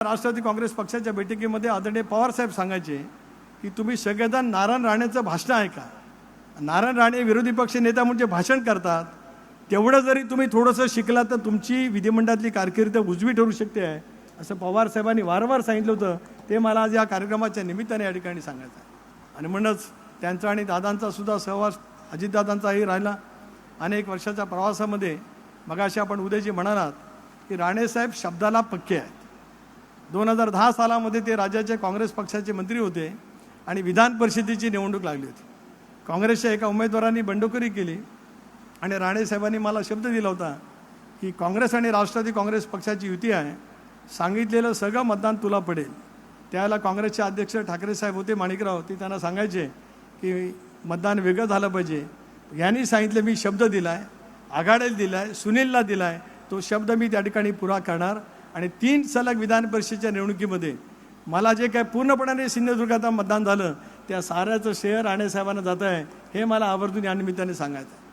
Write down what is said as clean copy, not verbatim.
राष्ट्रवादी काँग्रेस पक्षाच्या बैठकीमध्ये आदरणीय पवारसाहेब सांगायचे की तुम्ही सगळेजण नारायण राणेचं भाषण ऐका. नारायण राणे विरोधी पक्ष नेता म्हणजे भाषण करतात, तेवढं जरी तुम्ही थोडंसं शिकला तर तुमची विधिमंडळातली कारकीर्द उजवी ठरू शकते आहे, असं पवारसाहेबांनी वारंवार सांगितलं होतं. ते मला आज या कार्यक्रमाच्या निमित्ताने या ठिकाणी सांगायचं आहे. आणि म्हणूनच त्यांचा आणि दादांचा सुद्धा सहवास अजितदादांचाही राहिला अनेक वर्षाच्या प्रवासामध्ये. मगाशी आपण उदयजी म्हणालात की राणेसाहेब शब्दाला पक्के आहेत. 2010 सालामध्ये ते राज्याचे काँग्रेस पक्षाचे मंत्री होते आणि विधान परिषदेची निवडणूक लागली होती. काँग्रेसच्या एका उमेदवारांनी बंडखोरी केली आणि राणेसाहेबांनी मला शब्द दिला होता की काँग्रेस आणि राष्ट्रवादी काँग्रेस पक्षाची युती आहे, सांगितलेलं सगळं मतदान तुला पडेल. त्यावेळेला काँग्रेसचे अध्यक्ष ठाकरे साहेब होते, माणिकराव, ते त्यांना सांगायचे की मतदान वेगळं झालं पाहिजे. यांनी सांगितलं मी शब्द दिला आहे, आघाडीला दिला आहे, सुनीलला दिला आहे, तो शब्द मी त्या ठिकाणी पुरा करणार. आणि 3 सलग विधान परिषदेच्या निवडणुकीमध्ये मला जे काय पूर्णपणाने सिंधुदुर्गात मतदान झालं त्या साऱ्याचं श्रेय राणेसाहेबांना जात आहे, हे मला आवर्जून या निमित्ताने सांगायचं आहे.